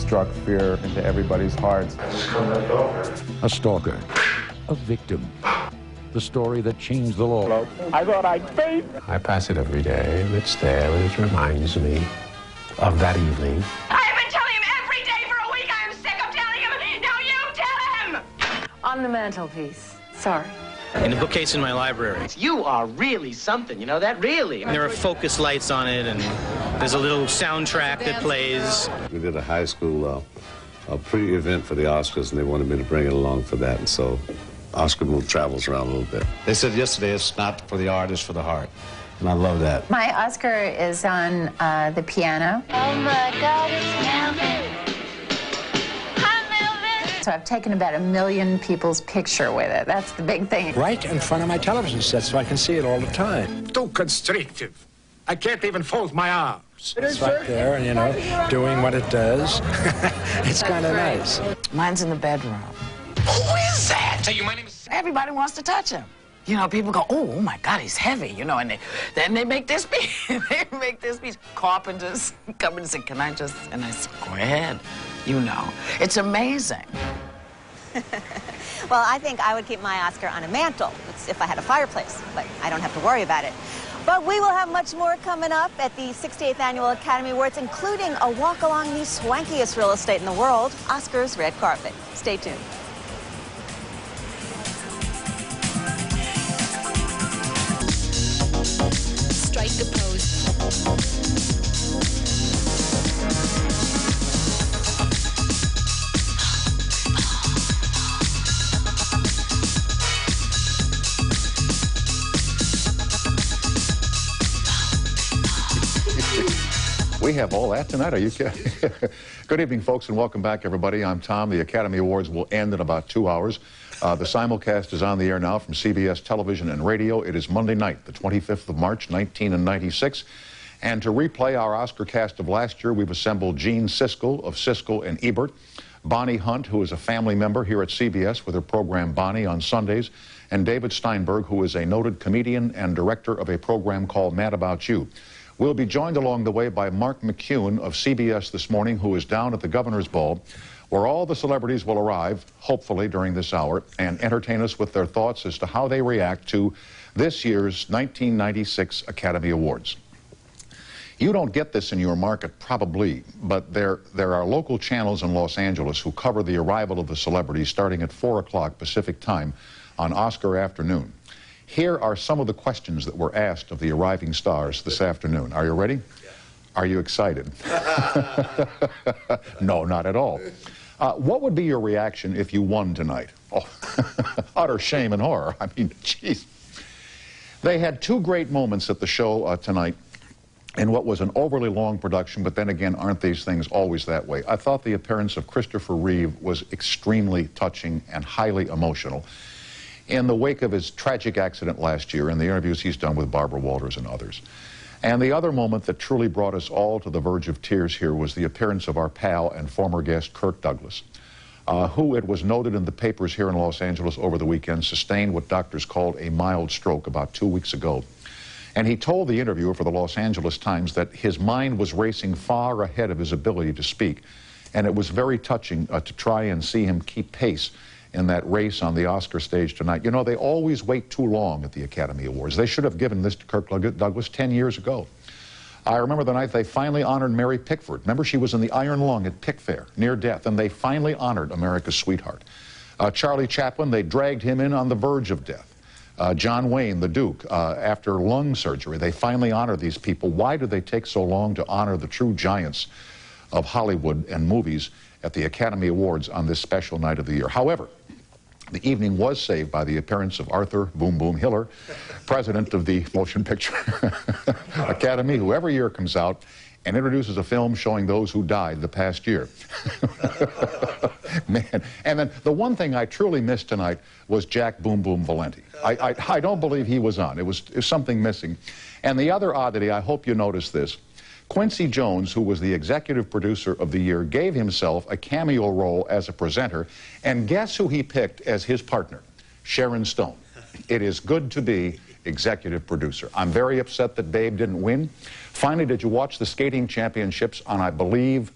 struck fear into everybody's hearts. I just couldn't let go of her. A stalker, a victim, the story that changed the law. Hello? I thought I'd faint. I pass it every day, and it's there, and it reminds me of that evening. I've been telling him every day for a week. I am sick of telling him. Now you tell him. On the mantelpiece. Sorry. In the bookcase in my library. You are really something, you know that, really. There are focus lights on it, and there's a little soundtrack that plays. We did a high school pre-event for the Oscars, and they wanted me to bring it along for that, and so Oscar move travels around a little bit. They said yesterday it's not for the art, it's for the heart, and I love that. My Oscar is on the piano. Oh my God, it's Melvin. So I've taken about 1 million people's picture with it. That's the big thing. Right in front of my television set, so I can see it all the time. Too constrictive. I can't even fold my arms. It's right there, and, you know, doing what it does. It's kind of nice. Mine's in the bedroom. Who is that? Tell you, my name is... Everybody wants to touch him. You know, people go, oh my God, he's heavy, you know, and then they make this piece. They make this piece. Carpenters come and say, can I just, and I say, go ahead. You know, it's amazing. Well, I think I would keep my Oscar on a mantle. It's if I had a fireplace, but I don't have to worry about it. But we will have much more coming up at the 68th Annual Academy Awards, including a walk along the swankiest real estate in the world, Oscar's red carpet. Stay tuned. Strike a pose. We have all that tonight, are you kidding? Good evening, folks, and welcome back, everybody. I'm Tom. The Academy Awards will end in about 2 hours. The simulcast is on the air now from CBS Television and Radio. It is Monday night, the 25th of March, 1996. And to replay our Oscar cast of last year, we've assembled Gene Siskel of Siskel and Ebert, Bonnie Hunt, who is a family member here at CBS with her program Bonnie on Sundays, and David Steinberg, who is a noted comedian and director of a program called Mad About You. We'll be joined along the way by Mark McCune of CBS This Morning, who is down at the Governor's Ball, where all the celebrities will arrive, hopefully during this hour, and entertain us with their thoughts as to how they react to this year's 1996 Academy Awards. You don't get this in your market, probably, but there are local channels in Los Angeles who cover the arrival of the celebrities starting at 4 o'clock Pacific time on Oscar afternoon. Here are some of the questions that were asked of the arriving stars this afternoon. Are you ready? Yeah. Are you excited? No, not at all. What would be your reaction if you won tonight? Oh, utter shame and horror. I mean, jeez. They had two great moments at the show tonight in what was an overly long production, but then again, aren't these things always that way? I thought the appearance of Christopher Reeve was extremely touching and highly emotional. In the wake of his tragic accident last year and the interviews he's done with Barbara Walters and others. And the other moment that truly brought us all to the verge of tears here was the appearance of our pal and former guest Kirk Douglas, who, it was noted in the papers here in Los Angeles over the weekend, sustained what doctors called a mild stroke about 2 weeks ago. And he told the interviewer for the Los Angeles Times that his mind was racing far ahead of his ability to speak. And it was very touching to try and see him keep pace in that race on the Oscar stage tonight. You know, they always wait too long at the Academy Awards. They should have given this to Kirk Douglas 10 years ago. I remember the night they finally honored Mary Pickford. Remember, she was in the Iron Lung at Pickfair, near death, and they finally honored America's sweetheart. Charlie Chaplin, they dragged him in on the verge of death. John Wayne, the Duke, after lung surgery, they finally honored these people. Why do they take so long to honor the true giants of Hollywood and movies at the Academy Awards on this special night of the year? However, the evening was saved by the appearance of Arthur Boom Boom Hiller, president of the Motion Picture Academy, who every year comes out and introduces a film showing those who died the past year. Man, and then the one thing I truly missed tonight was Jack Boom Boom Valenti. I don't believe he was on. It was something missing. And the other oddity, I hope you noticed this, Quincy Jones, who was the executive producer of the year, gave himself a cameo role as a presenter, and guess who he picked as his partner? Sharon Stone. It is good to be executive producer. I'm very upset that Babe didn't win. Finally, did you watch the skating championships on, I believe,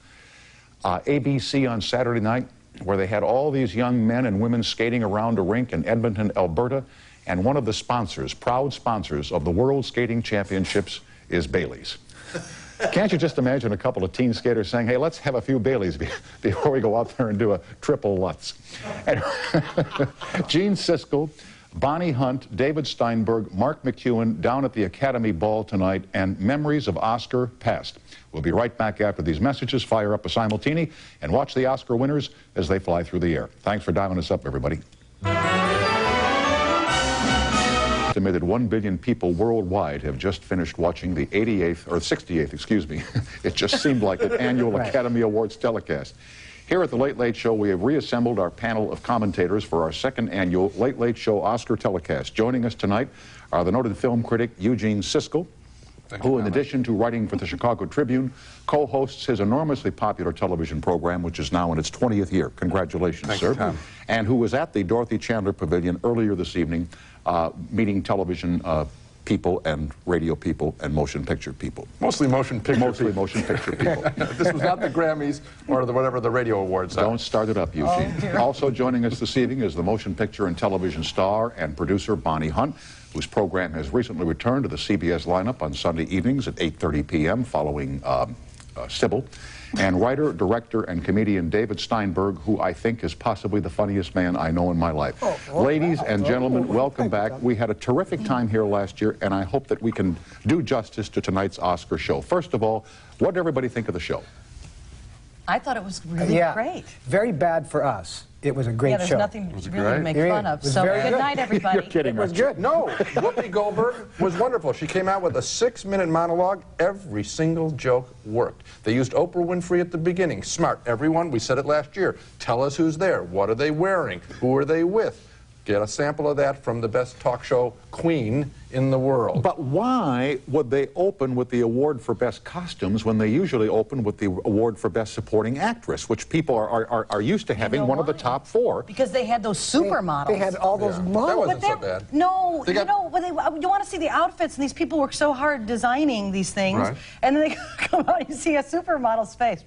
ABC on Saturday night, where they had all these young men and women skating around a rink in Edmonton, Alberta, and one of the sponsors, proud sponsors of the World Skating Championships, is Bailey's. Can't you just imagine a couple of teen skaters saying, hey, let's have a few Baileys before we go out there and do a triple Lutz. And Gene Siskel, Bonnie Hunt, David Steinberg, Mark McEwen down at the Academy Ball tonight, and memories of Oscar past. We'll be right back after these messages. Fire up a simultane and watch the Oscar winners as they fly through the air. Thanks for dialing us up, everybody. Estimated 1 billion people worldwide have just finished watching the 88th, or 68th, excuse me. It just seemed like an annual Academy Awards telecast. Here at the Late Late Show, we have reassembled our panel of commentators for our second annual Late Late Show Oscar telecast. Joining us tonight are the noted film critic Gene Siskel, who, in addition to writing for the Chicago Tribune, co-hosts his enormously popular television program, which is now in its 20th year. Congratulations, sir. Thank you, Tom. And who was at the Dorothy Chandler Pavilion earlier this evening, meeting television people and radio people and motion picture people. Mostly motion picture Mostly motion picture people. This was not the Grammys or the whatever the radio awards are. Don't start it up, Eugene. Also joining us this evening is the motion picture and television star and producer Bonnie Hunt, whose program has recently returned to the CBS lineup on Sunday evenings at 8:30 p.m. following Sybil. And writer, director, and comedian David Steinberg, who I think is possibly the funniest man I know in my life. Ladies and gentlemen, welcome back. We had a terrific time here last year, and I hope that we can do justice to tonight's Oscar show. First of all, what did everybody think of the show? I thought it was really great. Very bad for us. It was a great show. There's nothing really to make fun of. So good night, everybody. You're kidding. It was good. No, Whoopi Goldberg was wonderful. She came out with a 6-minute monologue. Every single joke worked. They used Oprah Winfrey at the beginning. Smart. Everyone, we said it last year. Tell us who's there. What are they wearing? Who are they with? Get a sample of that from the best talk show queen in the world. But why would they open with the award for best costumes when they usually open with the award for best supporting actress, which people are used to having one of the top 4? Because they had those supermodels. They had all those models. That wasn't so bad. No, you know, when you want to see the outfits, and these people work so hard designing these things, and then they come out and you see a supermodel's face.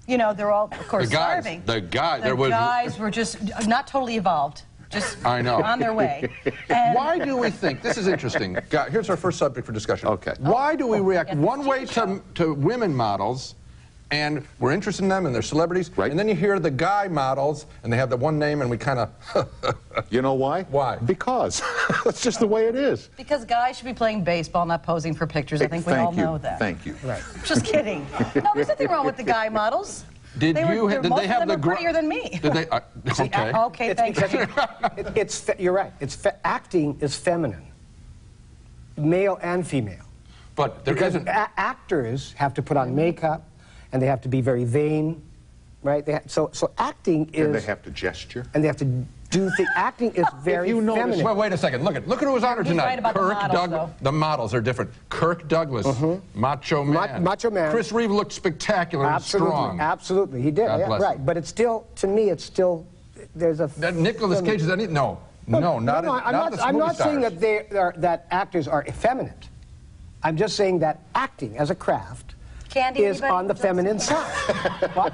You know, they're all, of course, starving. The guys were just not totally evolved. Just I know. on their way. And why do we think, this is interesting, here's our first subject for discussion. Okay. Why do we react one way to women models, and we're interested in them and they're celebrities, and then you hear the guy models, and they have the one name, and we kind of... You know why? Why? Because. That's just the way it is. Because guys should be playing baseball, not posing for pictures. I think we all know that. Thank you. Right. Just kidding. No, there's nothing wrong with the guy models. Did they have the prettier than me? Did they? Okay. Okay, thank you. You're right. Acting is feminine, male and female. But there isn't. Actors have to put on makeup, and they have to be very vain, right? So acting is. And they have to gesture. And they have to do things. Acting is very feminine. Well, wait a second. Look at who was honored tonight. Right about Kirk Douglas. The models are different. Kirk Douglas, macho man. Macho man. Chris Reeve looked spectacular and strong. Absolutely, he did. God bless him. But it's still, to me, it's still there's a. Nicolas Cage is any? No, not I'm not saying that that actors are effeminate. I'm just saying that acting as a craft is on the feminine side. What?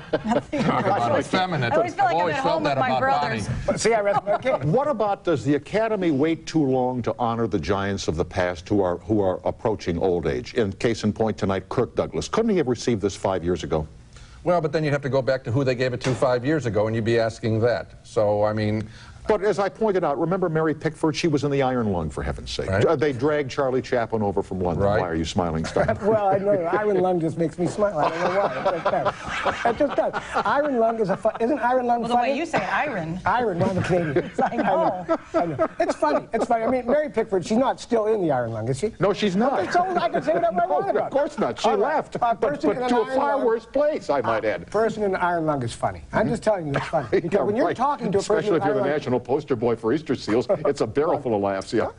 Effeminate. I always feel like I'm at home with my brothers. See, I read. Okay. What about, does the Academy wait too long to honor the giants of the past who are approaching old age? In case in point tonight, Kirk Douglas. Couldn't he have received this 5 years ago? Well, but then you'd have to go back to who they gave it to 5 years ago, and you'd be asking that. So, I mean... But as I pointed out, remember Mary Pickford? She was in the Iron Lung, for heaven's sake. Right. They dragged Charlie Chaplin over from London. Right. Why are you smiling, Stein? Well, I know Iron Lung just makes me smile. I don't know why. It just does. Iron Lung is isn't Iron Lung funny? The way you say Iron. Iron, one of the Canadians. I know. I know. It's funny. It's funny. I mean, Mary Pickford, she's not still in the Iron Lung, is she? No, she's not. So I can say whatever I want about. Of course not. She left. But to a far worse place, I might add. A person in the Iron Lung is funny. I'm just telling you, it's funny. Because when you're talking to a person in the Iron Lung, original poster boy for Easter seals. It's a barrel full of laughs, yeah.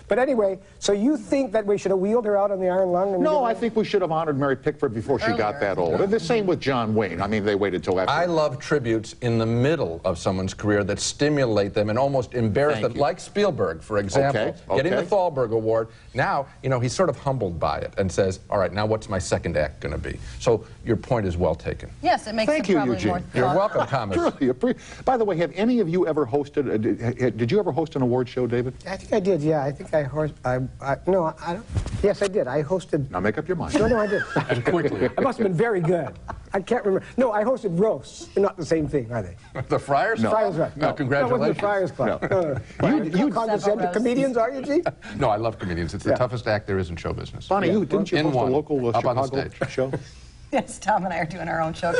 But anyway, so you think that we should have wheeled her out on the Iron Lung? No, I think we should have honored Mary Pickford before she got that old. And the same with John Wayne. I mean, they waited till after. I love tributes in the middle of someone's career that stimulate them and almost embarrass them, like Spielberg, for example, getting the Thalberg Award. Now, you know, he's sort of humbled by it and says, all right, now what's my second act going to be? So your point is well taken. Yes, it makes Thank it you, probably Eugene. more You're welcome, Thomas. Really, by the way, have any of you ever hosted, did you ever host an award show, David? I think I did, yeah. I think I hosted, no, I don't. Yes, I did. I hosted. Now make up your mind. No, I did. Quickly. I must have been very good. I can't remember. No, I hosted roasts. They're not the same thing, are they? The Friars? No. Friars, right. No, congratulations. That wasn't the Friars Club. No. You condescend to comedians, are you, Gene? No, I love comedians. It's the toughest act there is in show business. Bonnie, didn't you host a local Chicago show? Yes, Tom and I are doing our own show.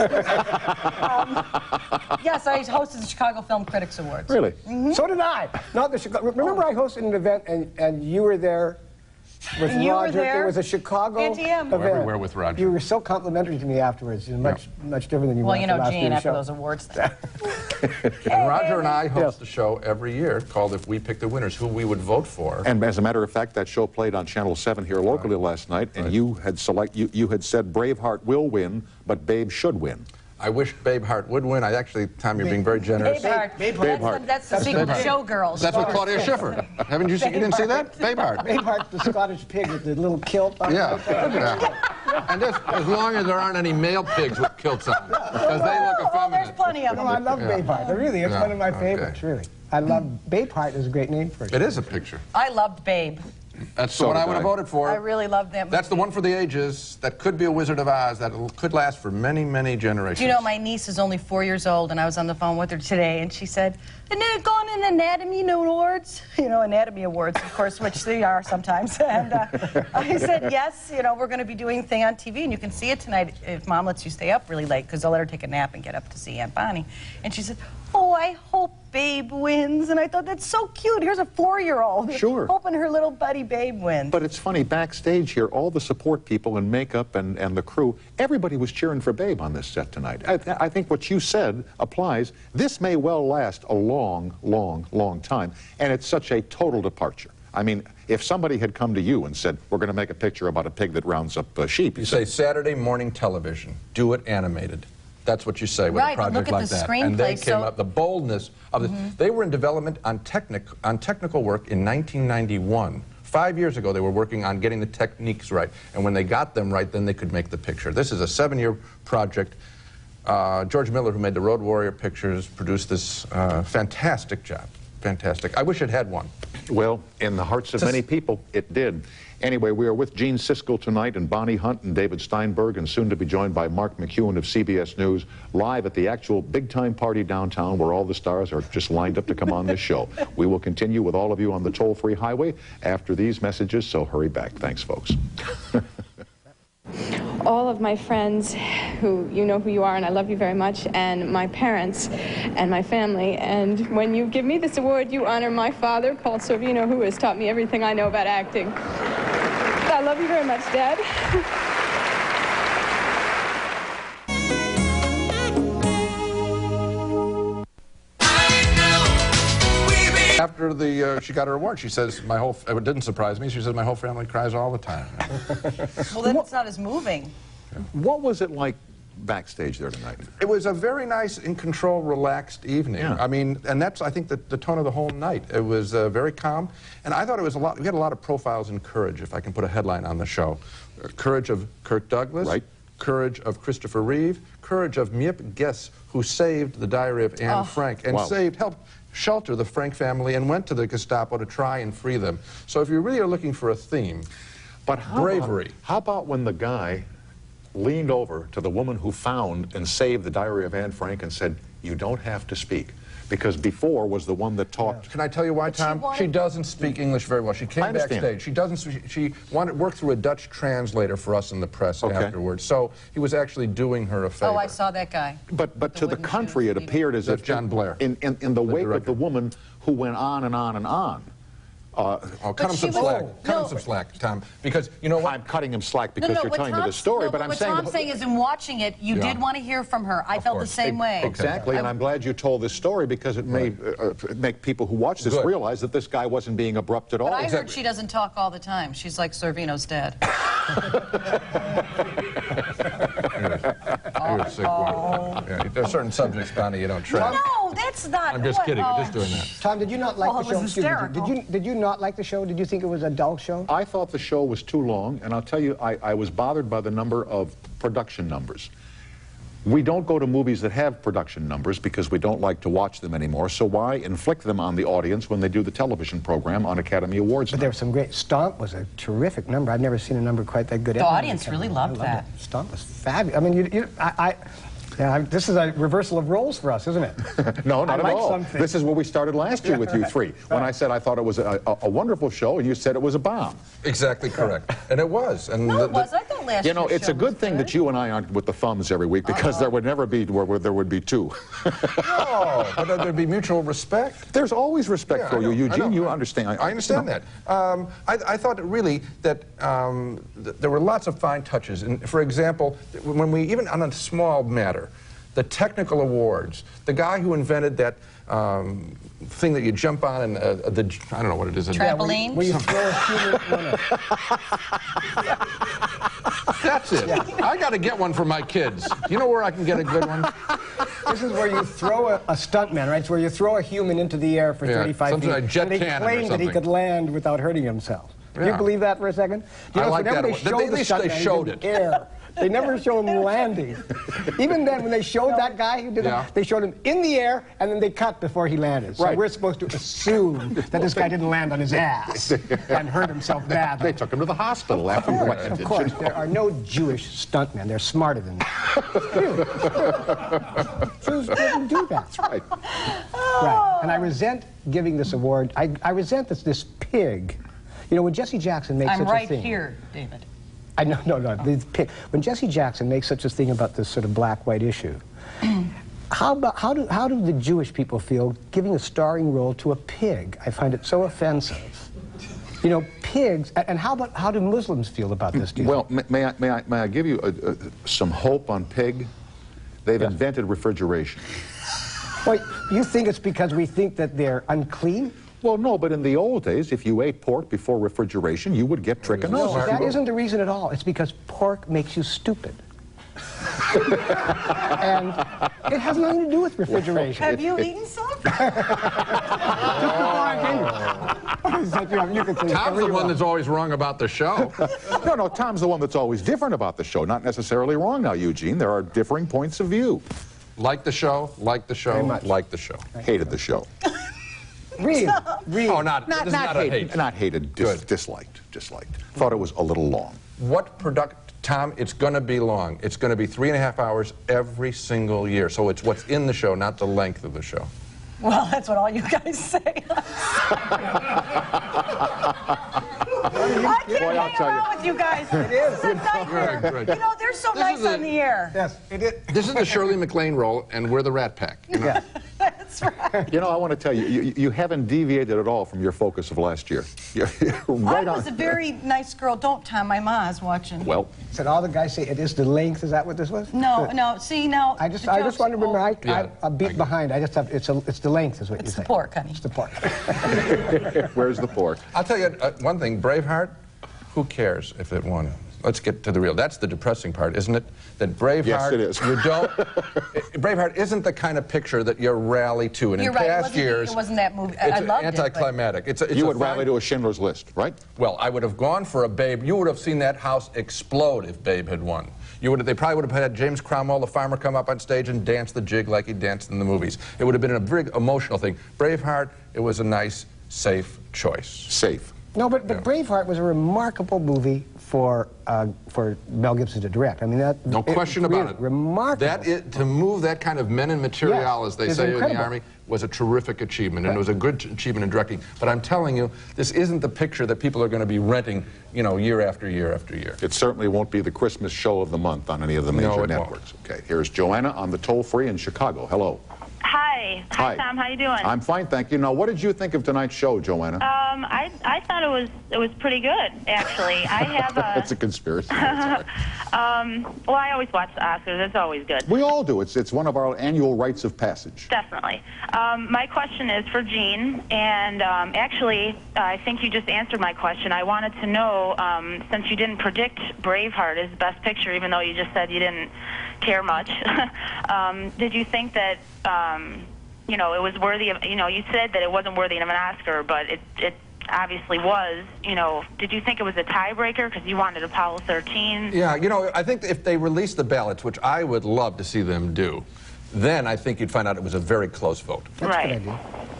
Yes, I hosted the Chicago Film Critics Awards. Really? Mm-hmm. So did I. Not the Chicago. Remember, I hosted an event and you were there with and you Roger. Were there. It was a Chicago event. Everywhere with Roger. You were so complimentary to me afterwards. Much different than you were. Well, you know, last Gene, year's after show. those awards. And Roger and I host a show every year called If We Pick the Winners, who we would vote for. And as a matter of fact, that show played on Channel 7 here locally last night, and you had you had said Braveheart will win, but Babe should win. I wish Braveheart would win. Actually, Tom, you're being very generous. Braveheart. That's the secret Showgirls. That's with Claudia Schiffer. Haven't you seen? You didn't see that? Braveheart. Braveheart, the Scottish pig with the little kilt on. Yeah. And as long as there aren't any male pigs with kilts on, because they look effeminate. There's plenty of them. No, I love Braveheart. Really, it's one of my favorites. Really, I love Braveheart. Is a great name for it. It is a picture. I loved Babe. That's the one I would have voted for. I really loved that movie. That's the one for the ages. That could be a Wizard of Oz. That could last for many, many generations. Do you know, my niece is only 4 years old, and I was on the phone with her today, and she said, "And they're going in Anatomy Awards." You know, Anatomy Awards, of course, which they are sometimes. And I said, yes, you know, we're going to be doing a thing on TV, and you can see it tonight if Mom lets you stay up really late, because they'll let her take a nap and get up to see Aunt Bonnie. And she said, oh, I hope Babe wins. And I thought, that's so cute. Here's a 4-year-old. Sure. Hoping her little buddy Babe wins. But it's funny, backstage here, all the support people and makeup and the crew, everybody was cheering for Babe on this set tonight. I think what you said applies. This may well last a long, long, long time, and it's such a total departure. I mean, if somebody had come to you and said, we're going to make a picture about a pig that rounds up sheep. You say Saturday morning television, do it animated. That's what you say with a project like that. And they came up, the boldness of this. They were in development on technical work in 1991. 5 years ago, they were working on getting the techniques right. And when they got them right, then they could make the picture. This is a 7-year project. George Miller, who made the Road Warrior pictures, produced this fantastic job. Fantastic. I wish it had won. Well, in the hearts of many people, it did. Anyway, we are with Gene Siskel tonight and Bonnie Hunt and David Steinberg, and soon to be joined by Mark McEwen of CBS News, live at the actual big-time party downtown where all the stars are just lined up to come on this show. We will continue with all of you on the toll-free highway after these messages, so hurry back. Thanks, folks. All of my friends, who you know who you are and I love you very much, and my parents and my family. And when you give me this award, you honor my father, Paul Sorvino, who has taught me everything I know about acting. I love you very much, Dad. After she got her award, she says, it didn't surprise me, she says, my whole family cries all the time. Well, then it's not as moving. What was it like backstage there tonight? It was a very nice, in-control, relaxed evening. Yeah. I mean, and that's, I think, the tone of the whole night. It was very calm, and I thought it was we had a lot of profiles in courage, if I can put a headline on the show. Courage of Kirk Douglas. Right. Courage of Christopher Reeve. Courage of Miep Guess, who saved the Diary of Anne Frank, and helped shelter the Frank family and went to the Gestapo to try and free them. So if you really are looking for a theme, but bravery. How about when the guy leaned over to the woman who found and saved the Diary of Anne Frank and said, you don't have to speak? Because before was the one that talked. Can I tell you why, Tom? She doesn't speak English very well. She came backstage. She doesn't. She worked through a Dutch translator for us in the press afterwards. So he was actually doing her a favor. Oh, I saw that guy. But to the country, it appeared as if John Blair, in the wake of the woman who went on and on and on, cut him some slack. Cut him some slack, Tom. Because you know what? I'm cutting him slack because you're telling me the Tom's, story, but I'm what saying... What Tom's saying is in watching it, you did want to hear from her. I felt the same way. Exactly, and I'm glad you told this story because it may make people who watch this realize that this guy wasn't being abrupt at all. But I heard she doesn't talk all the time. She's like Servino's dad. You're a sick one. Yeah, there's certain subjects, Bonnie, you don't try. No, that's not... I'm just kidding. I'm just doing that. Tom, did you not like the show? Hysterical. Did you not like the show? Did you think it was a dull show? I thought the show was too long, and I'll tell you, I was bothered by the number of production numbers. We don't go to movies that have production numbers because we don't like to watch them anymore, so why inflict them on the audience when they do the television program on Academy Awards But night? there was some great... Stomp was a terrific number. I've never seen a number quite that good. The audience really loved that. Stomp was fabulous. I mean, this is a reversal of roles for us, isn't it? No, not at all. Something. This is where we started last year with you three. When I said I thought it was a wonderful show, and you said it was a bomb. Exactly correct. And it was. And no, it was. I thought last year. You know, it's a good thing that you and I aren't with the thumbs every week because there would never be where there would be two. No, but there'd be mutual respect. There's always respect for you, Eugene. You understand. I understand that. I thought really that there were lots of fine touches. And for example, when we, even on a small matter, the technical awards, the guy who invented that thing that you jump on and I don't know what it is. Trampoline? Where you throw a human... That's it. Yeah. I got to get one for my kids. You know where I can get a good one? This is where you throw a stuntman, right? It's where you throw a human into the air for 35 feet. Like jet and they claim that he could land without hurting himself. Do you believe that for a second? You know, I like that. They showed it. Air, they never showed him landing. Even then, when they showed that guy who did it, they showed him in the air, and then they cut before he landed. So we're supposed to assume that this guy didn't land on his ass and hurt himself badly. They took him to the hospital after he landed. Of course, there are no Jewish stuntmen. They're smarter than that. Jews didn't do that. That's right. Right. And I resent giving this award. I resent this pig. You know, when Jesse Jackson makes such a thing... I'm right here, David. I know, no. When Jesse Jackson makes such a thing about this sort of black-white issue, how do the Jewish people feel giving a starring role to a pig? I find it so offensive. You know, pigs. And how do Muslims feel about this? Well, may I give you some hope on pig? They've invented refrigeration. Well, you think it's because we think that they're unclean? Well, no, but in the old days, if you ate pork before refrigeration, you would get trichinosis. No, that isn't the reason at all. It's because pork makes you stupid. And it has nothing to do with refrigeration. Have you eaten some? Tom's the one that's always wrong about the show. No, Tom's the one that's always different about the show. Not necessarily wrong now, Eugene. There are differing points of view. Like the show, like the show, like the show. Hated the show. Really? Oh, not hated. Not hated, disliked. Thought it was a little long. Tom, it's going to be long. It's going to be 3.5 hours every single year. So it's what's in the show, not the length of the show. Well, that's what all you guys say. I can't hang around with you guys. It is. It's a nightmare. You know, they're so nice on the air. Yes, it is. This is the Shirley MacLaine role, and we're the Rat Pack. You know? Yeah. That's right. You know, I want to tell you, you haven't deviated at all from your focus of last year. You're right I was a very nice girl. Don't, Tom. My ma's watching. Well. Said all the guys say it is the length. Is that what this was? No. See, now. I just want to remember. I beat behind. I just have. It's the length, is what you say. It's the pork, honey. It's the pork. Where's the pork? I'll tell you one thing. Braveheart. Who cares if it won? Let's get to the real. That's the depressing part, isn't it? That Braveheart. Yes, it is. You don't. Braveheart isn't the kind of picture that you rally to. And You're in right. past years, it wasn't that movie. I loved anticlimactic. It. It's you would rally to a Schindler's List, right? Well, I would have gone for a Babe. You would have seen that house explode if Babe had won. They probably would have had James Cromwell, the farmer, come up on stage and dance the jig like he danced in the movies. It would have been a very emotional thing. Braveheart, it was a nice, safe choice. Safe. No, but Braveheart was a remarkable movie for Mel Gibson to direct. I mean, no question about it. Remarkable. To move that kind of men in material, as they say in the Army, was a terrific achievement, and it was a good achievement in directing. But I'm telling you, this isn't the picture that people are going to be renting, year after year after year. It certainly won't be the Christmas show of the month on any of the major networks. Okay, here's Joanna on the toll-free in Chicago. Hello. Hi. Hi, Tom. How you doing? I'm fine, thank you. Now, what did you think of tonight's show, Joanna? I thought it was pretty good, actually. I have a... That's a conspiracy. Well, I always watch the Oscars. It's always good. We all do. It's one of our annual rites of passage. Definitely. My question is for Gene, and actually, I think you just answered my question. I wanted to know, since you didn't predict Braveheart as Best Picture, even though you just said you didn't care much, did you think that, you know, it was worthy of, you know, you said that it wasn't worthy of an Oscar, but it obviously was, you know, did you think it was a tiebreaker because you wanted Apollo 13? Yeah, you know, I think if they released the ballots, which I would love to see them do, then I think you'd find out it was a very close vote. That's right.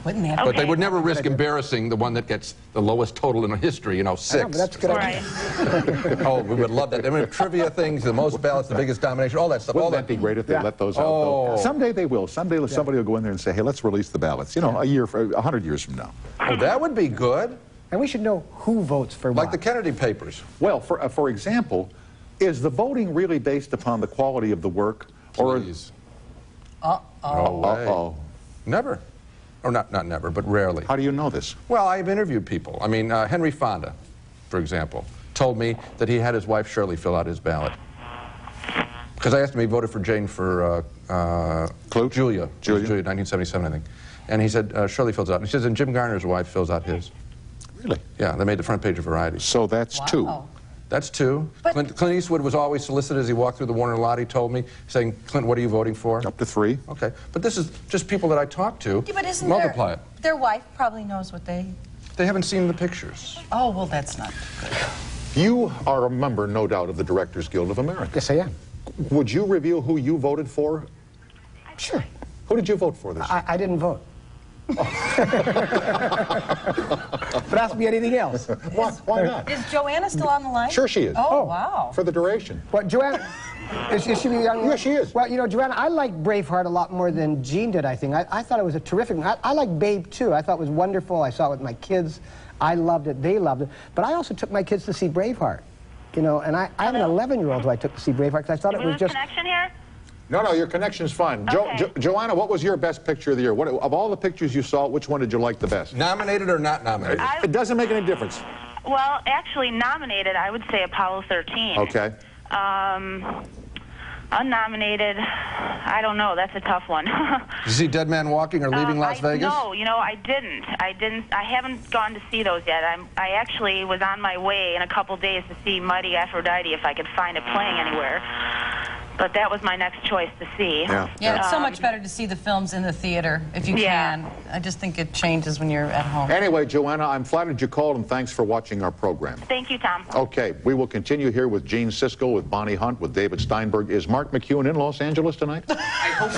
Wouldn't that? But they would never risk embarrassing the one that gets the lowest total in history, you know, 6. I know, but that's a good idea. Oh, we would love that. I mean, trivia things, the most ballots, the biggest domination, all that stuff. Wouldn't that be great if they let those out, though? Someday they will. Someday somebody will go in there and say, hey, let's release the ballots. You know, 100 years from now. Oh, that would be good. And we should know who votes for what. Like the Kennedy papers. Well, for example, is the voting really based upon the quality of the work? Please. Uh-oh. Never. Or not never, but rarely. How do you know this? Well, I've interviewed people. I mean, Henry Fonda, for example, told me that he had his wife Shirley fill out his ballot. Because I asked him, he voted for Jane for Julia. Julia, 1977, I think. And he said, Shirley fills out. And he says, and Jim Garner's wife fills out his. Really? Yeah, they made the front page of Variety. So that's 2. That's 2. Clint Eastwood was always solicited as he walked through the Warner lot, he told me, saying, Clint, what are you voting for? Up to 3. Okay. But this is just people that I talk to. Yeah, but isn't multiply it. Their wife probably knows what they... They haven't seen the pictures. Oh, well, that's not good. You are a member, no doubt, of the Directors Guild of America. Yes, I am. Would you reveal who you voted for? Sure. Who did you vote for this year? I didn't vote. But ask me anything else. Why not? Is Joanna still on the line? Sure she is. Oh, wow. For the duration. What, Joanna? Is she the young one? Yes, she is. Well, you know, Joanna, I like Braveheart a lot more than Gene did, I think. I thought it was a terrific one. I like Babe, too. I thought it was wonderful. I saw it with my kids. I loved it. They loved it. But I also took my kids to see Braveheart. You know, and I have an 11-year-old who I took to see Braveheart because I thought it was just... connection here? No, your connection's fine. Okay. Joanna, what was your best picture of the year? Of all the pictures you saw, which one did you like the best? Nominated or not nominated? It doesn't make any difference. Well, actually, nominated, I would say Apollo 13. Okay. Unnominated, I don't know. That's a tough one. Did you see Dead Man Walking or Leaving Las Vegas? No, you know, I didn't. I haven't gone to see those yet. I actually was on my way in a couple days to see Mighty Aphrodite if I could find it playing anywhere. But that was my next choice to see. Yeah, it's so much better to see the films in the theater, if you can. I just think it changes when you're at home. Anyway, Joanna, I'm flattered you called, and thanks for watching our program. Thank you, Tom. Okay, we will continue here with Gene Siskel, with Bonnie Hunt, with David Steinberg. Is Mark McEwen in Los Angeles tonight? I hope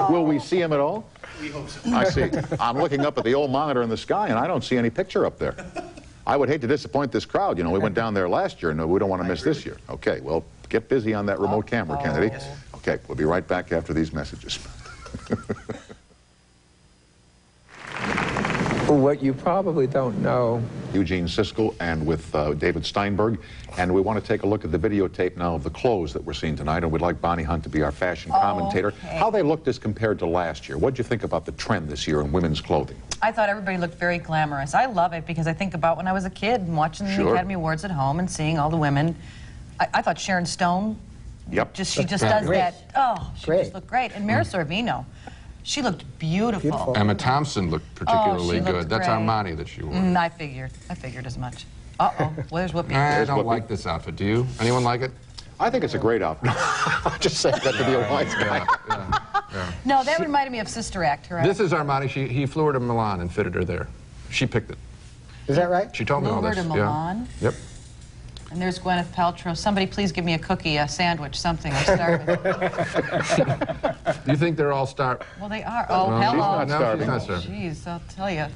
so. Will we see him at all? We hope so. I see. I'm looking up at the old monitor in the sky, and I don't see any picture up there. I would hate to disappoint this crowd. You know, we went down there last year, and we don't want to miss this year. Okay, well, get busy on that remote camera, Kennedy. Okay, we'll be right back after these messages. What you probably don't know. Gene Siskel and with David Steinberg, and we want to take a look at the videotape now of the clothes that we're seeing tonight, and we'd like Bonnie Hunt to be our fashion commentator. Okay. How they looked as compared to last year. What did you think about the trend this year in women's clothing? I thought everybody looked very glamorous. I love it because I think about when I was a kid and watching the Academy Awards at home and seeing all the women. I thought Sharon Stone, she just does that. Oh, she just looked great. And Mira Sorvino, she looked beautiful. Emma Thompson looked particularly good. That's Armani that she wore. I figured as much. Uh-oh, well, there's Whoopi. I don't like this outfit. Do you? Anyone like it? I think it's a great outfit. I just said that to be a wise guy. No, that reminded me of Sister Act. Her This is Armani. He flew her to Milan and fitted her there. She picked it. Is that right? She told me all this. Flew her to Milan? Yep. And there's Gwyneth Paltrow. Somebody please give me a cookie, a sandwich, something. I'm starving. You think they're all starving? Well, they are. Oh, no, hello. She's not starving. Jeez, I'll tell you.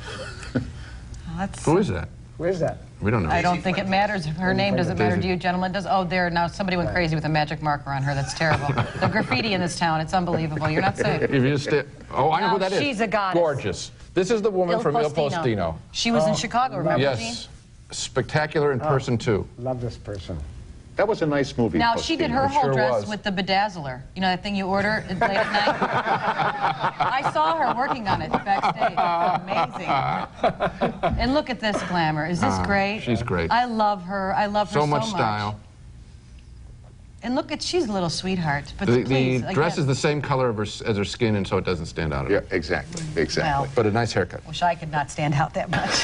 Who is that? Where's that? We don't know. I don't think it matters. Her name doesn't matter to you, gentlemen. Does? Oh, there. Now somebody went crazy with a magic marker on her. That's terrible. The graffiti in this town, it's unbelievable. You're not safe. If you oh, I know who that is. She's a goddess. Gorgeous. This is the woman from Il Postino. She was in Chicago, remember, Gene? Yes. Spectacular in person, too. Love this person. That was a nice movie. Now, she did her It whole sure dress was. with the bedazzler. You know that thing you order late at night? I saw her working on it backstage. Amazing. And look at this glamour. Is this great? She's great. I love her. I love her so much style. And look at, she's a little sweetheart. But The please, dress again, is the same color of as her skin, and so it doesn't stand out. Yeah, exactly, exactly. Well, but a nice haircut. wish I could not stand out that much.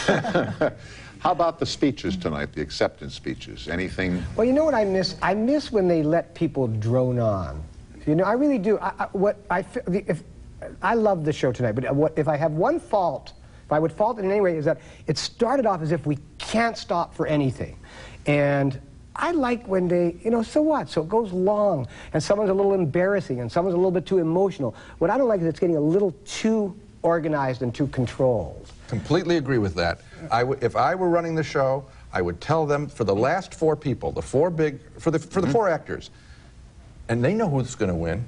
How about the speeches tonight, the acceptance speeches? Anything? Well, you know what I miss? I miss when they let people drone on. You know, I really do. I love the show tonight, but if I have one fault, if I would fault it in any way, is that it started off as if we can't stop for anything. And I like when they, you know, so what? So it goes long, and someone's a little embarrassing, and someone's a little bit too emotional. What I don't like is it's getting a little too organized and too controlled. Completely agree with that. If I were running the show, I would tell them for the last four people, the four four actors, and they know who's going to win.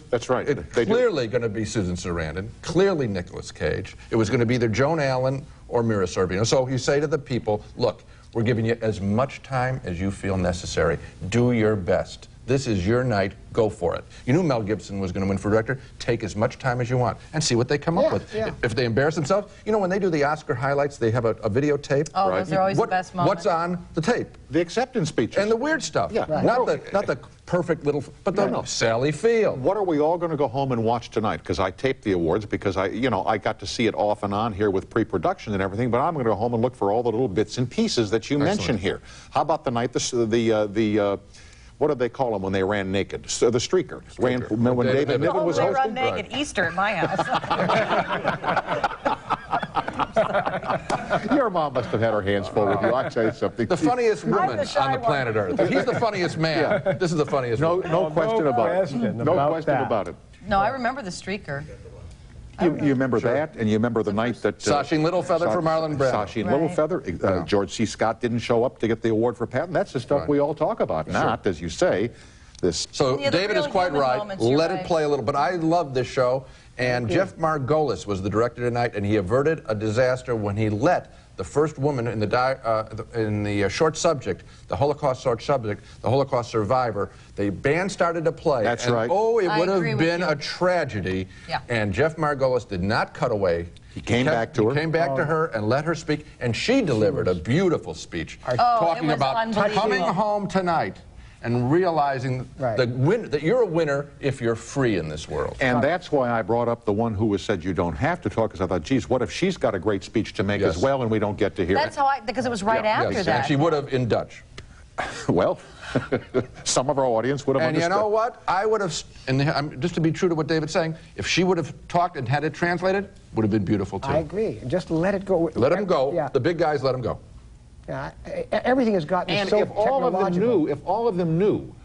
That's right. Clearly going to be Susan Sarandon, clearly Nicolas Cage. It was going to be either Joan Allen or Mira Sorvino. So you say to the people, look, we're giving you as much time as you feel necessary. Do your best. This is your night. Go for it. You knew Mel Gibson was going to win for director. Take as much time as you want and see what they come up with. Yeah. If they embarrass themselves, you know, when they do the Oscar highlights, they have a videotape. Oh, those are always the best moments. What's on the tape? The acceptance speeches. And the weird stuff. Yeah. Right. Not the perfect little, but the Sally Field. What are we all going to go home and watch tonight? Because I taped the awards because I got to see it off and on here with pre-production and everything, but I'm going to go home and look for all the little bits and pieces that you mentioned here. How about the night, what did they call them when they ran naked? The streaker. When David Niven was hosting? They run naked Easter at my house. Your mom must have had her hands full with you. I'll tell you something. The funniest woman on the planet Earth. He's the funniest man. Yeah. This is the funniest woman. No question about it. No question about it. No, I remember the streaker. You remember that, and you remember the night that... Sasheen Littlefeather for Marlon Brando. Sasheen Littlefeather. George C. Scott didn't show up to get the award for Patton. That's the stuff we all talk about, not, as you say, this... So David is quite right. Let it play a little. But I love this show, and Jeff Margolis was the director tonight, and he averted a disaster when he let the first woman in the short subject, the Holocaust short subject, the Holocaust survivor, the band started to play. That's right. Oh, it would have been a tragedy. Yeah. And Jeff Margolis did not cut away. He came back to her. He came back to her and let her speak, and she delivered a beautiful speech talking about coming home tonight and realizing that you're a winner if you're free in this world. And that's why I brought up the one who was said you don't have to talk, because I thought, geez, what if she's got a great speech to make as well and we don't get to hear it? That's how because it was right after that. And she would have in Dutch. Well, some of our audience would have understood. And you know what? I would have, and just to be true to what David's saying, if she would have talked and had it translated, would have been beautiful too. I agree. Just let it go. Let them go. Yeah. The big guys let them go. Yeah, everything has gotten so if all of them knew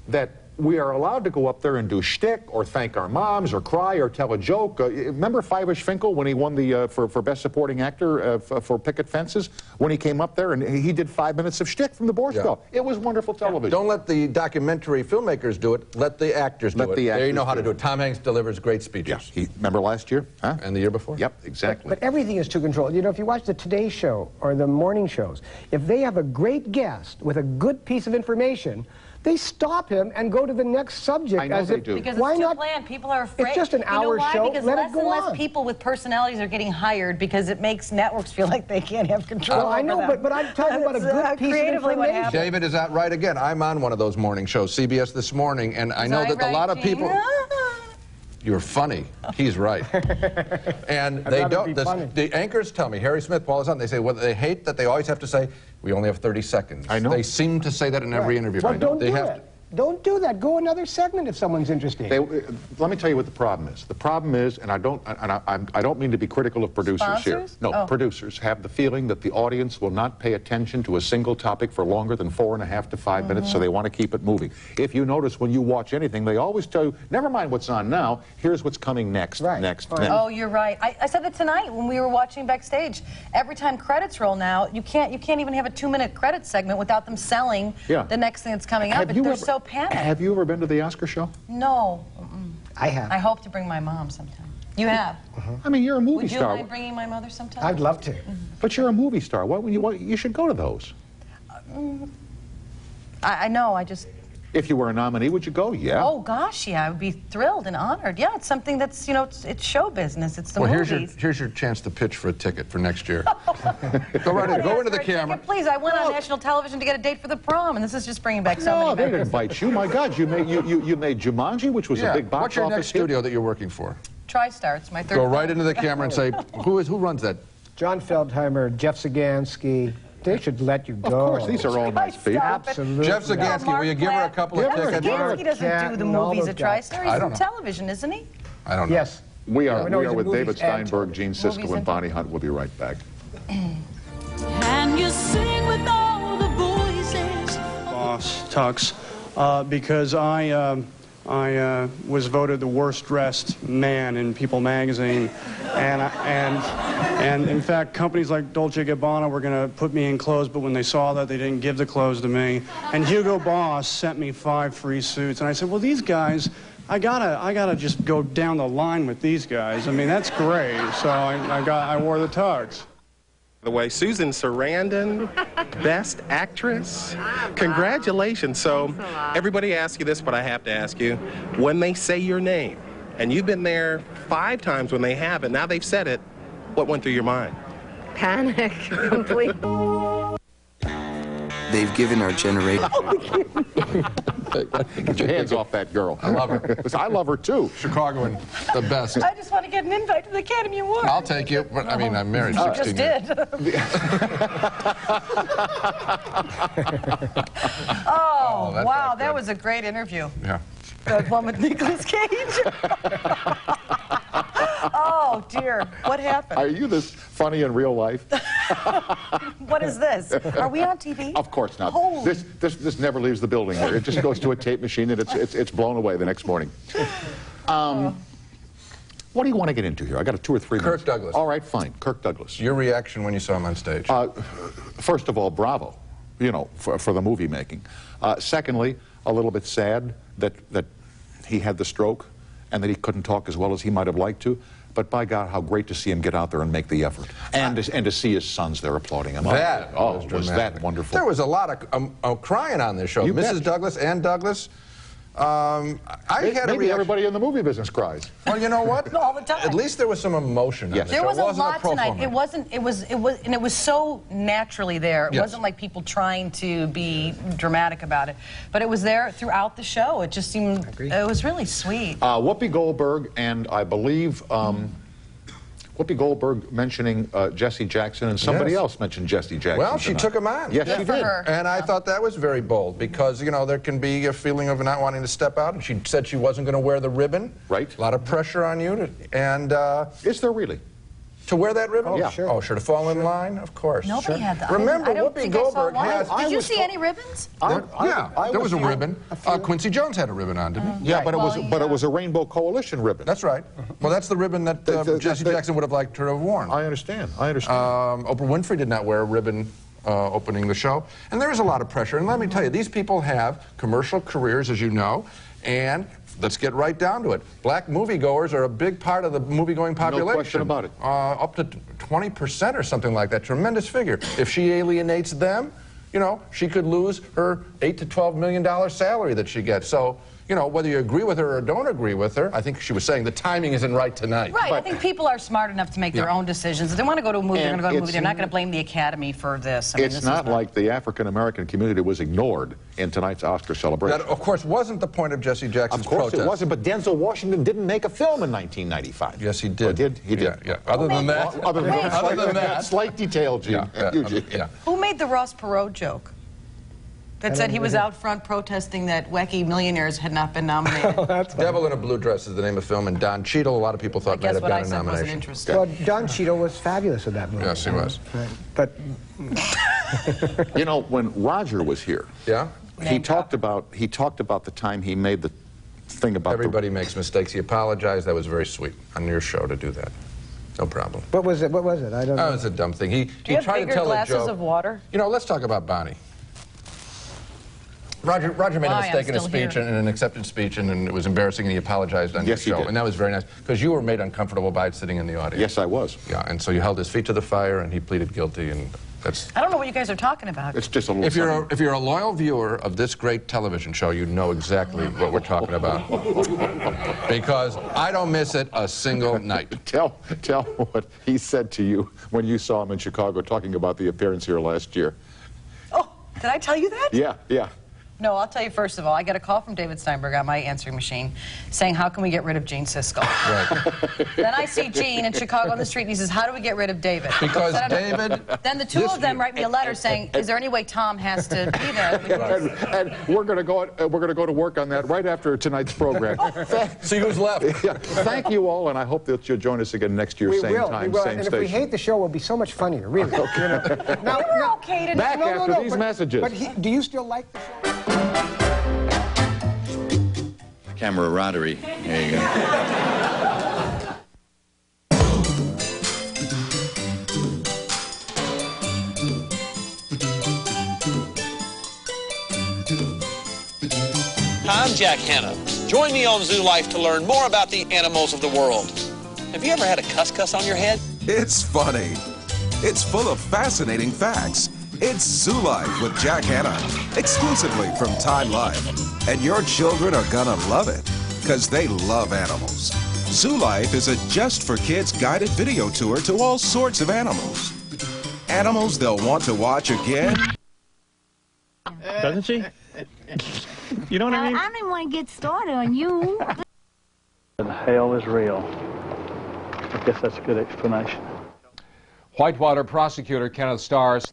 that we are allowed to go up there and do shtick or thank our moms or cry or tell a joke. Remember Five-ish Finkel when he won the for Best Supporting Actor for Picket Fences? When he came up there and he did 5 minutes of shtick from the Borscht Belt. It was wonderful television. Don't let the documentary filmmakers do it. Let the actors do it. They know how to do it. Tom Hanks delivers great speeches. Yeah. Remember last year? Huh? And the year before? Yep, exactly. But everything is too controlled. You know, if you watch the Today Show or the morning shows, if they have a great guest with a good piece of information, they stop him and go to the next subject. I know they do. Because why it's too not? bland. People are afraid. It's just an hour show. Because Let less it go and less on. people with personalities are getting hired because it makes networks feel like they can't have control over I know, them. but I'm talking about a good piece of information. David is that right again. I'm on one of those morning shows, CBS This Morning, and I know that a lot of people... You're funny. He's right. And they don't. The anchors tell me, Harry Smith, Paul is on, they say, well, they hate that they always have to say, we only have 30 seconds. I know. They seem to say that in every interview. Well, don't do it. Don't do that. Go another segment if someone's interesting. Let me tell you what the problem is. The problem is, and I don't mean to be critical of producers here. No, producers have the feeling that the audience will not pay attention to a single topic for longer than 4.5 to 5 minutes, so they want to keep it moving. If you notice when you watch anything, they always tell you, never mind what's on now, here's what's coming next, next. Oh, you're right. I said that tonight when we were watching backstage. Every time credits roll now, you can't even have a 2-minute credit segment without them selling the next thing that's coming up. They're so panicked. Have you ever been to the Oscar show? No. I have. I hope to bring my mom sometime. You have? I mean, you're a movie star. Would you mind bringing my mother sometime? I'd love to. But you're a movie star. You should go to those. I know, I just... If you were a nominee, would you go? Yeah. Oh, gosh, yeah, I would be thrilled and honored. Yeah, it's something that's, you know, it's show business. It's the movies. Here's your chance to pitch for a ticket for next year. Go right in. Go into the camera. Please, I went on national television to get a date for the prom, and this is just bringing back so many No, they memories. didn't invite you. My God, you made Jumanji, which was a big box What's your office next hit. studio that you're working for? TriStar, it's my third Go film. right into the camera and say, who runs that? John Feldheimer, Jeff Zagansky. They should let you go. Of course, these are all nice people. Absolutely. Jeff Zagansky, will you give her a couple of tickets? Zagansky doesn't do the movies at TriStar. He's I don't in know. television, isn't he? I don't know. Yes. We are he's in with movies David and Steinberg, Gene Siskel, and Bonnie Hunt. We'll be right back. Can you sing with all the voices? Boss Tux, because I was voted the worst dressed man in People magazine, and in fact companies like Dolce & Gabbana were going to put me in clothes, but when they saw that, they didn't give the clothes to me. And Hugo Boss sent me 5 free suits, and I said, well, these guys, I gotta just go down the line with these guys. I mean, that's great. So I wore the tux. By the way, Susan Sarandon, Best Actress. Congratulations. So everybody asks you this, but I have to ask you, when they say your name, and you've been there 5 times when they haven't, now they've said it, what went through your mind? Panic, complete. They've given our generation... Get your hands off that girl. I love her. I love her, too. Chicagoan, the best. I just want to get an invite to the Academy Award. I'll take you, but I mean, I'm married 16 just years. did. Oh, that wow, felt that good. was a great interview. Yeah. That one with Nicolas Cage. Oh, dear. What happened? Are you this funny in real life? What is this? Are we on TV? Of course not. Holy. This never leaves the building here. It just goes to a tape machine and it's blown away the next morning. What do you want to get into here? I got 2 or 3 minutes. Kirk Douglas. All right, fine. Kirk Douglas. Your reaction when you saw him on stage? First of all, bravo, you know, for the movie making. Secondly, a little bit sad that he had the stroke and that he couldn't talk as well as he might have liked to. But by God, how great to see him get out there and make the effort. And to see his sons there applauding him. That was that wonderful. There was a lot of crying on this show. You Mrs. bet. Douglas and Douglas. Maybe everybody in the movie business cries. Well, you know what? All the time. At least there was some emotion on the There show. was It a wasn't lot pro tonight. forma. And it was so naturally there. It Yes. wasn't like people trying to be dramatic about it. But it was there throughout the show. It just seemed, it was really sweet. Whoopi Goldberg and I believe Whoopi Goldberg mentioning Jesse Jackson, and somebody else mentioned Jesse Jackson. Well, she took him on. Yes, she did. And I thought that was very bold because, you know, there can be a feeling of not wanting to step out. And she said she wasn't going to wear the ribbon. Right. A lot of pressure on you. Is there really? To wear that ribbon? Oh, yeah. sure. Oh, sure. To fall in line? Of course. Nobody had that. Remember, I don't Whoopi think I saw Goldberg one. has... Did you see any ribbons? There was a ribbon. Quincy Jones had a ribbon on, didn't he? Yeah, but it was a Rainbow Coalition ribbon. That's right. Well, that's the ribbon that Jesse Jackson would have liked to have worn. I understand. Oprah Winfrey did not wear a ribbon opening the show. And there is a lot of pressure. And let me tell you, these people have commercial careers, as you know, and let's get right down to it. Black moviegoers are a big part of the movie-going population. No question about it. Up to 20% or something like that. Tremendous figure. If she alienates them, you know, she could lose her $8 to $12 million salary that she gets. So, you know, whether you agree with her or don't agree with her, I think she was saying the timing isn't right tonight. Right, I think people are smart enough to make their own decisions. If they want to go to a movie, they're going to go to a movie. They're not going to blame the Academy for this. I mean, It's not like the African-American community was ignored in tonight's Oscar celebration. That, of course, wasn't the point of Jesse Jackson's Of course protest. it wasn't, but Denzel Washington didn't make a film in 1995. Yes, he did. He did? Yeah. Other than that. Other than that. Slight detail, Gene. Yeah. Who made the Ross Perot joke? That said he was out front protesting that Wacky Millionaires had not been nominated. Devil in a Blue Dress is the name of the film, and Don Cheadle, a lot of people thought might have got a nomination. Well, Don Cheadle was fabulous in that movie. Yes, he was. But you know, when Roger was here, he talked about the time he made the thing about everybody makes mistakes. He apologized. That was very sweet on your show to do that. No problem. What was it? I don't know. Oh, it was a dumb thing. He Do you have tried to bigger tell a glasses joke. of water? You know, let's talk about Bonnie. Roger made a mistake in a speech, in an accepted speech, and it was embarrassing, and he apologized on your show. And that was very nice, because you were made uncomfortable by it sitting in the audience. Yes, I was. Yeah, and so you held his feet to the fire, and he pleaded guilty, and I don't know what you guys are talking about. It's just a little If you're a loyal viewer of this great television show, you know exactly what we're talking about. Because I don't miss it a single night. Tell what he said to you when you saw him in Chicago talking about the appearance here last year. Oh, did I tell you that? Yeah. No, I'll tell you first of all, I got a call from David Steinberg on my answering machine saying, how can we get rid of Gene Siskel? Right. Then I see Gene in Chicago on the street and he says, how do we get rid of David? Because David... Then the two of them write me a letter saying, is there any way Tom has to be there? And we're going to go to work on that right after tonight's program. See who's left. Yeah. Thank you all, and I hope that you'll join us again next year, same time, same and station. if we hate the show, we'll be so much funnier, really. Okay. Now, we're okay to back after these messages. But do you still like the show? Camaraderie. There you go. Hi, I'm Jack Hanna. Join me on Zoo Life to learn more about the animals of the world. Have you ever had a cuss on your head? It's funny. It's full of fascinating facts. It's Zoo Life with Jack Hanna, exclusively from Time Life. And your children are gonna love it, because they love animals. Zoo Life is a Just for Kids guided video tour to all sorts of animals. Animals they'll want to watch again. Doesn't she? You know what I mean? I didn't want to get started on you. Hell is real. I guess that's a good explanation. Whitewater prosecutor Kenneth Starrs